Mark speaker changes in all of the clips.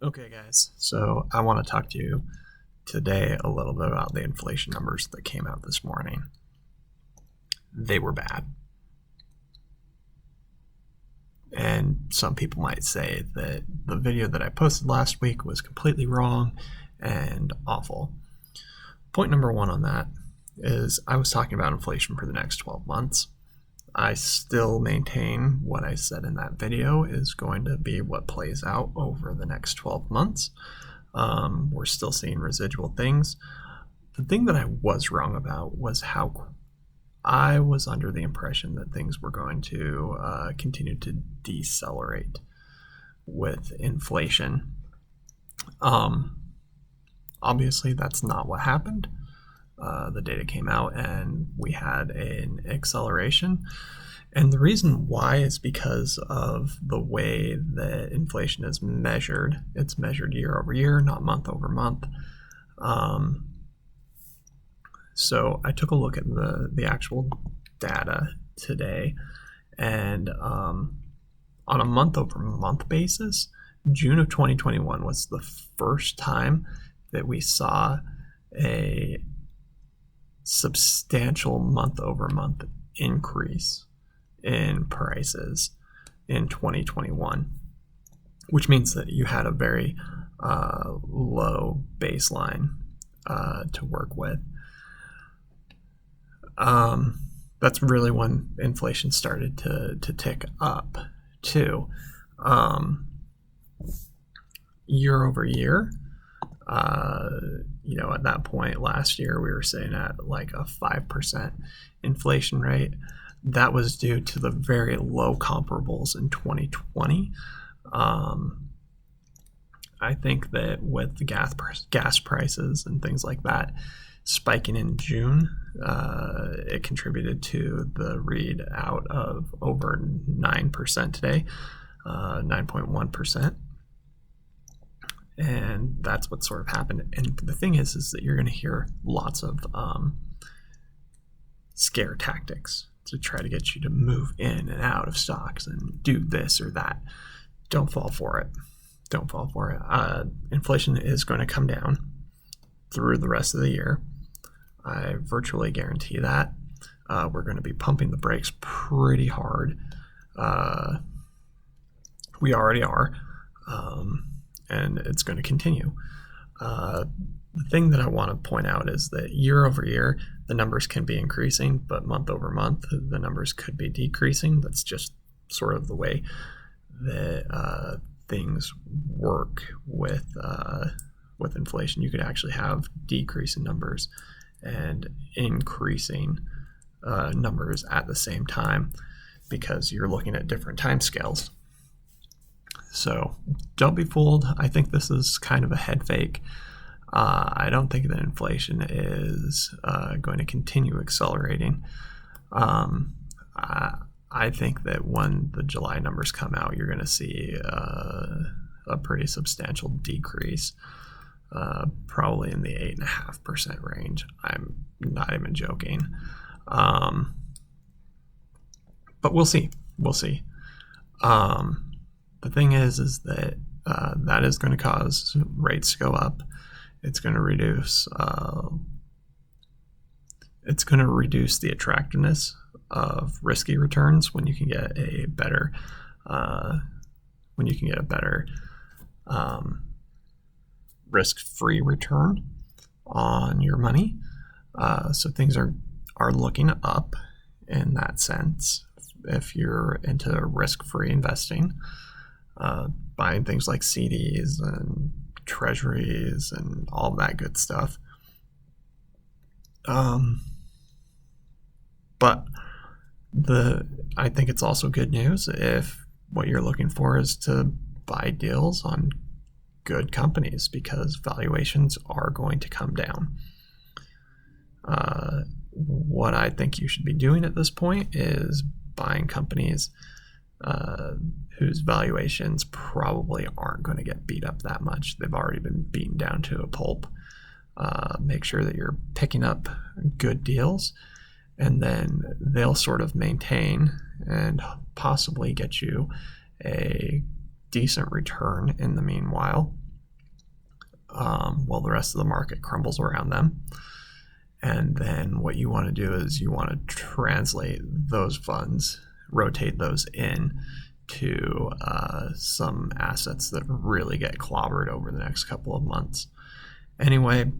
Speaker 1: Okay, guys, so I want to talk to you today a little bit about the inflation numbers that came out this morning. They were bad. And some people might say that the video that I posted last week was completely wrong and awful. Point number one on that is I was talking about inflation for the next 12 months. I still maintain what I said in that video is going to be what plays out over the next 12 months. We're still seeing residual things. The thing that I was wrong about was how I was under the impression that things were going to continue to decelerate with inflation. Obviously, that's not what happened. The data came out and we had an acceleration. And the reason why is because of the way that inflation is measured. It's measured year over year, not month over month. So I took a look at the actual data today, and on a month over month basis, June of 2021 was the first time that we saw a substantial month over month increase in prices in 2021, which means that you had a very low baseline to work with. That's really when inflation started to tick up too. Year over year, at that point last year, we were sitting at like a 5% inflation rate. That was due to the very low comparables in 2020. I think that with the gas prices and things like that spiking in June, it contributed to the read out of over 9% today, 9.1%. And that's what sort of happened. And the thing is that you're going to hear lots of scare tactics to try to get you to move in and out of stocks and do this or that. Don't fall for it. Don't fall for it. Inflation is going to come down through the rest of the year. I virtually guarantee that. We're going to be pumping the brakes pretty hard. We already are. And it's going to continue. The thing that I want to point out is that year over year, the numbers can be increasing, but month over month, the numbers could be decreasing. That's just sort of the way that things work with inflation. You could actually have decreasing numbers and increasing numbers at the same time because you're looking at different time scales. So don't be fooled. I think this is kind of a head fake. I don't think that inflation is going to continue accelerating. I think that when the July numbers come out, you're going to see a pretty substantial decrease, probably in the 8.5% range. I'm not even joking. But we'll see. We'll see. The thing is that that is going to cause rates to go up. It's going to reduce. It's going to reduce the attractiveness of risky returns when you can get a better risk-free return on your money. So things are looking up in that sense. If you're into risk-free investing. Buying things like CDs and treasuries and all that good stuff. But I think it's also good news if what you're looking for is to buy deals on good companies because valuations are going to come down. What I think you should be doing at this point is buying companies whose valuations probably aren't going to get beat up that much. They've already been beaten down to a pulp. Make sure that you're picking up good deals, and then they'll sort of maintain and possibly get you a decent return in the meanwhile. while the rest of the market crumbles around them. And then what you want to do is you want to translate those funds, rotate those in to some assets that really get clobbered over the next couple of months. Anyway,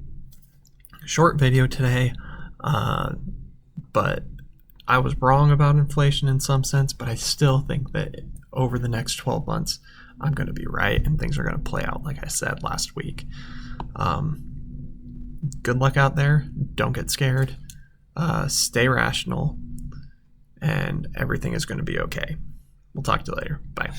Speaker 1: short video today, but I was wrong about inflation in some sense, but I still think that over the next 12 months, I'm going to be right and things are going to play out like I said last week. Good luck out there. Don't get scared. Stay rational, and everything is going to be okay. We'll talk to you later. Bye.